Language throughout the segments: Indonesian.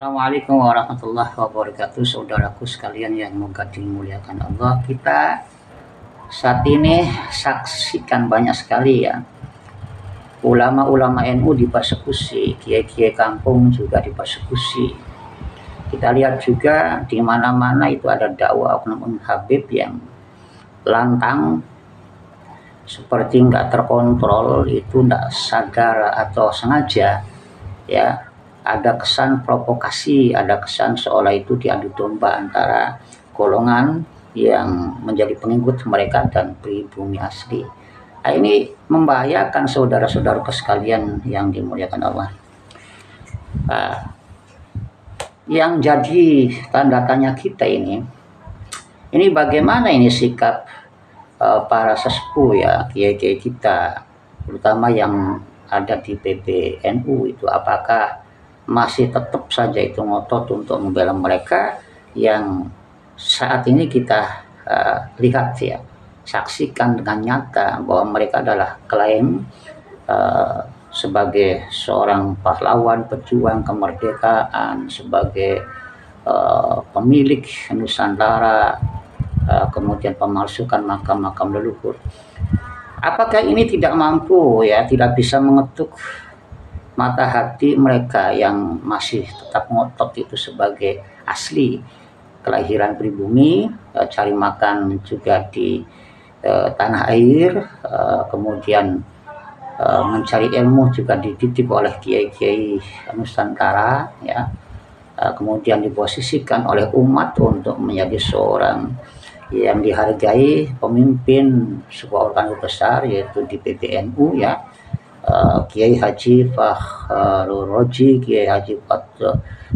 Assalamualaikum warahmatullahi wabarakatuh, saudaraku sekalian yang moga dimuliakan Allah. Kita saat ini saksikan banyak sekali ya, ulama-ulama NU dipersekusi, kiai-kiai kampung juga dipersekusi. Kita lihat juga di mana-mana itu ada dakwah oknum Habib yang lantang, seperti nggak terkontrol, itu nggak sadar atau sengaja ya. Ada kesan provokasi, ada kesan seolah itu diadu domba antara golongan yang menjadi pengikut mereka dan pribumi asli. Nah, ini membahayakan saudara-saudaraku sekalian yang dimuliakan Allah. Nah, yang jadi tanda tanya kita ini bagaimana ini sikap para sesepuh ya, kiai-kiai kita, terutama yang ada di PBNU itu, apakah masih tetap saja itu ngotot untuk membela mereka yang saat ini kita lihat ya, saksikan dengan nyata bahwa mereka adalah klaim sebagai seorang pahlawan pejuang kemerdekaan, sebagai pemilik Nusantara, kemudian pemalsukan makam-makam leluhur. Apakah ini tidak mampu ya, tidak bisa mengetuk mata hati mereka yang masih tetap ngotot itu sebagai asli kelahiran pribumi, cari makan juga di tanah air, kemudian mencari ilmu juga dididik oleh kiai-kiai Nusantara ya, kemudian diposisikan oleh umat untuk menjadi seorang yang dihargai, pemimpin sebuah organisasi besar yaitu di PBNU ya, Kiai Haji Fakhrul Razi, Kiai Haji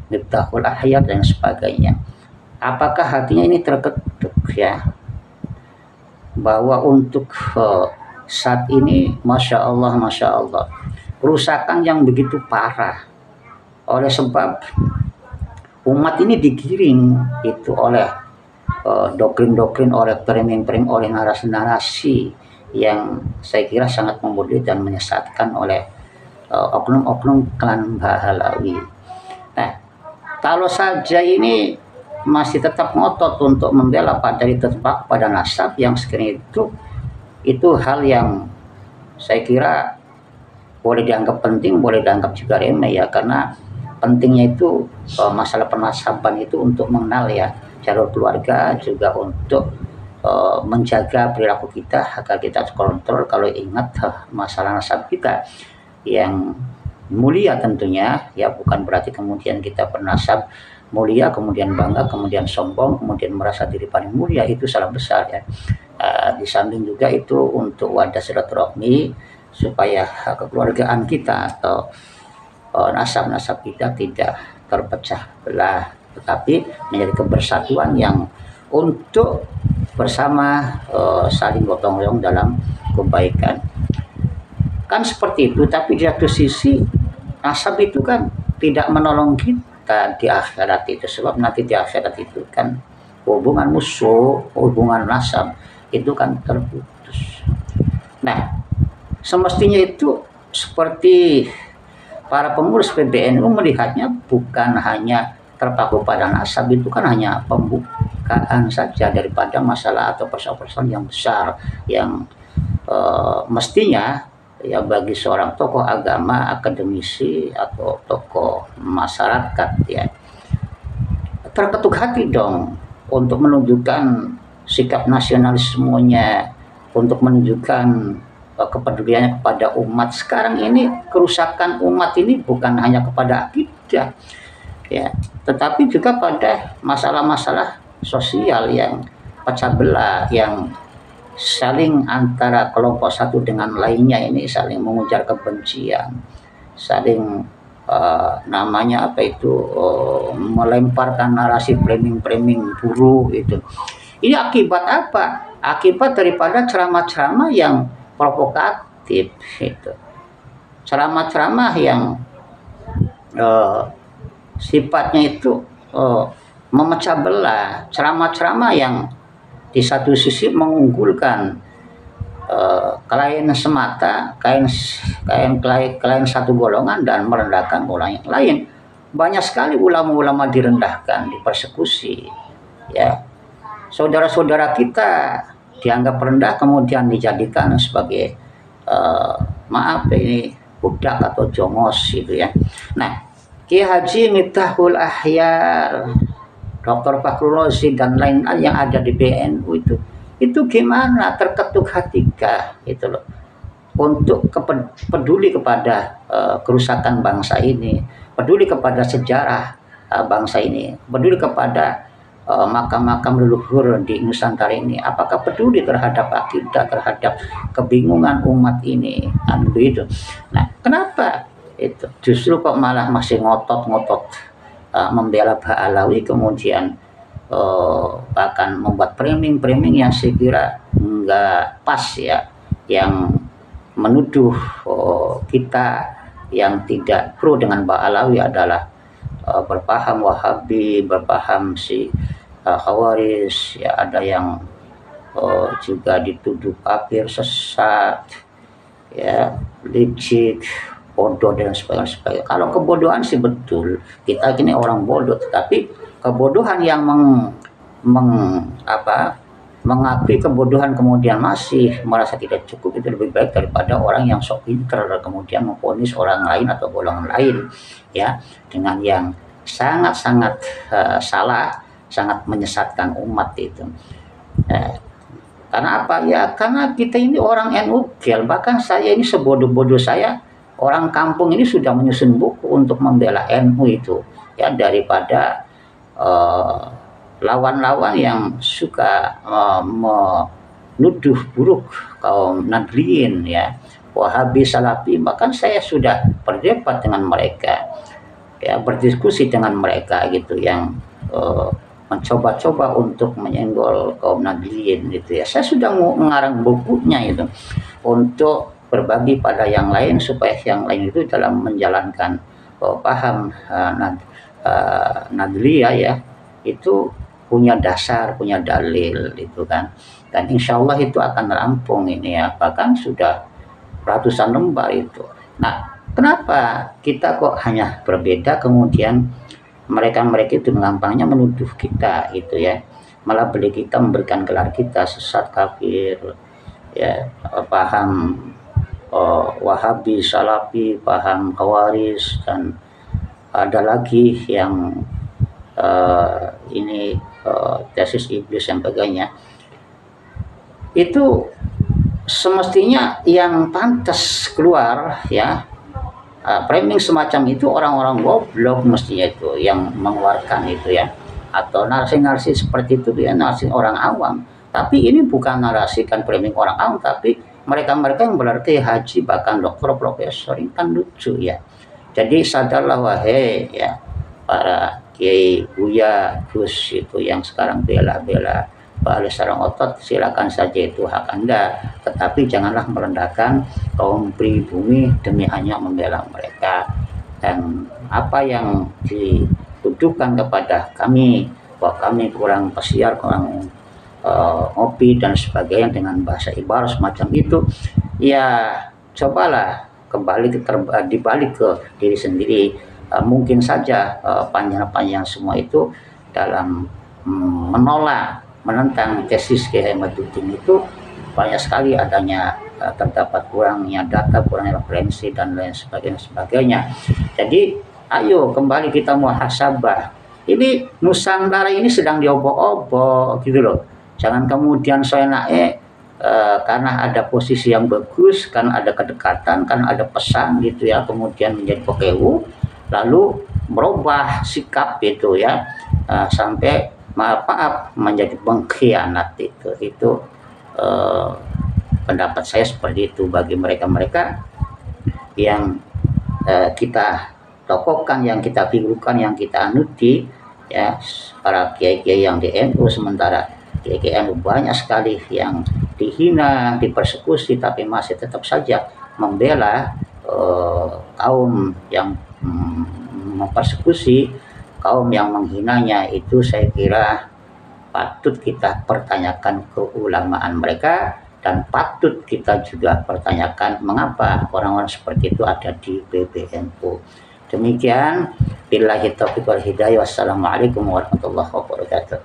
Miftahul Ahyar dan sebagainya. Apakah hatinya ini terketuk ya, bahwa untuk saat ini Masya Allah kerusakan yang begitu parah, oleh sebab umat ini digiring itu oleh doktrin-doktrin, oleh framing-framing, oleh narasi-narasi yang saya kira sangat membodohi dan menyesatkan oleh oknum-oknum klan Bahlalawi. Nah, kalau saja ini masih tetap ngotot untuk membela dari tetap pada nasab yang sekiranya itu hal yang saya kira boleh dianggap penting, boleh dianggap juga remeh ya, karena pentingnya itu masalah penasaban itu untuk mengenal ya jalur keluarga, juga untuk menjaga perilaku kita agar kita terkontrol. Kalau ingat masalah nasab kita yang mulia tentunya ya, bukan berarti kemudian kita bernasab mulia kemudian bangga, kemudian sombong, kemudian merasa diri paling mulia, itu salah besar ya. Di samping juga itu untuk wadah silaturahmi supaya kekeluargaan kita atau nasab-nasab kita tidak terpecah belah, tetapi menjadi kebersatuan yang untuk bersama saling gotong royong dalam kebaikan. Kan seperti itu, tapi di satu sisi nasab itu kan tidak menolong kita di akhirat itu, sebab nanti di akhirat itu kan hubungan musuh, hubungan nasab itu kan terputus. Nah, semestinya itu seperti para pengurus PBNU melihatnya bukan hanya terpaku pada nasab, itu kan hanya pembukaan saja daripada masalah atau persoalan-persoalan yang besar yang mestinya ya bagi seorang tokoh agama, akademisi atau tokoh masyarakat ya terketuk hati dong untuk menunjukkan sikap nasionalismenya, untuk menunjukkan kepeduliannya kepada umat. Sekarang ini kerusakan umat ini bukan hanya kepada akidah ya, tetapi juga pada masalah-masalah sosial yang pecah belah, yang saling antara kelompok satu dengan lainnya ini saling mengujar kebencian, saling namanya apa itu melemparkan narasi framing-framing buruk itu. Ini akibat apa? Akibat daripada ceramah-ceramah yang provokatif itu, ceramah-ceramah yang sifatnya itu memecah belah, ceramah-ceramah yang di satu sisi mengunggulkan klien semata, klien satu golongan dan merendahkan golongan yang lain, banyak sekali ulama-ulama direndahkan, dipersekusi, ya. Saudara-saudara kita dianggap rendah kemudian dijadikan sebagai maaf ini budak atau jongos gitu ya. Nah, Kiai Haji Miftahul Ahyar, Dr. Fakhrul Razi dan lain-lain yang ada di BNU itu gimana terketuk hatiga itu loh, untuk peduli kepada kerusakan bangsa ini, peduli kepada sejarah bangsa ini, peduli kepada makam-makam leluhur di Nusantara ini. Apakah peduli terhadap akidah, terhadap kebingungan umat ini, kan begitu. Nah, kenapa itu justru kok malah masih ngotot-ngotot membela Ba'alawi, kemudian bahkan membuat framing-framing yang saya kira nggak pas ya, yang menuduh kita yang tidak pro dengan Ba'alawi adalah berpaham Wahabi, berpaham si Khawaris, ya ada yang juga dituduh kafir, sesat, ya licik, bodoh dan sebagainya. Kalau kebodohan sih betul, kita ini orang bodoh, tetapi kebodohan yang mengakui kebodohan kemudian masih merasa tidak cukup itu lebih baik daripada orang yang sok pinter kemudian memvonis orang lain atau golongan lain ya dengan yang sangat-sangat salah, sangat menyesatkan umat itu. Karena apa ya? Karena kita ini orang NU, bahkan saya ini sebodoh-bodoh saya, orang kampung ini sudah menyusun buku untuk membela NU itu ya, daripada lawan-lawan yang suka menuduh buruk kaum Nadliyin ya, Wahabi, Salafi. Bahkan saya sudah berdebat dengan mereka ya, berdiskusi dengan mereka gitu, yang mencoba-coba untuk menyenggol kaum Nadliyin gitu ya. Saya sudah mengarang bukunya itu untuk berbagi pada yang lain supaya yang lain itu dalam menjalankan paham Nadliyah ya, itu punya dasar, punya dalil itu kan. Dan insya Allah itu akan rampung ini ya, bahkan sudah ratusan lembar itu. Nah, kenapa kita kok hanya berbeda kemudian mereka itu gampangnya menuduh kita itu ya, malah beli kita, memberikan gelar kita sesat, kafir ya, paham Wahabi, Salafi, paham Khawaris, dan ada lagi yang ini tesis iblis dan sebagainya. Itu semestinya yang pantas keluar ya, framing semacam itu orang-orang goblok mestinya itu yang mengeluarkan itu ya, atau narasi-narasi seperti itu ya, narasi orang awam. Tapi ini bukan narasikan framing orang awam, tapi mereka-mereka yang berarti haji, bahkan dokter, profesor, ini kan lucu ya. Jadi sadarlah wahai ya para Kiai, Buya, Gus itu yang sekarang bela-bela Pak Ali sarang otot, silakan saja, itu hak Anda, tetapi janganlah merendahkan kaum pribumi demi hanya membela mereka. Dan apa yang dituduhkan kepada kami bahwa kami kurang pesiar, kurang ngopi dan sebagainya dengan bahasa ibarat semacam itu, ya cobalah kembali dibalik ke diri sendiri. Mungkin saja panjang-panjang semua itu dalam menolak, menentang tesis Kiai Ahmaduddin itu banyak sekali adanya terdapat kurangnya data, kurangnya referensi dan lain sebagainya. Jadi ayo kembali kita muhasabah. Ini Nusantara ini sedang diobok-obok gitu loh. Jangan kemudian seenaknya karena ada posisi yang bagus, karena ada kedekatan, karena ada pesan gitu ya, kemudian menjadi pekewu, lalu merubah sikap itu ya, sampai maaf menjadi pengkhianat itu pendapat saya seperti itu. Bagi mereka-mereka yang kita tokohkan, yang kita figurkan, yang kita anuti ya, para kiai-kiai yang di NU, sementara kiai-kiai NU banyak sekali yang dihina, dipersekusi, tapi masih tetap saja membela kaum yang mempersekusi, kaum yang menghinanya. Itu saya kira patut kita pertanyakan keulamaan mereka, dan patut kita juga pertanyakan mengapa orang-orang seperti itu ada di PBNU. Demikian, billahi taufiq wal hidayah. Wassalamualaikum warahmatullahi wabarakatuh.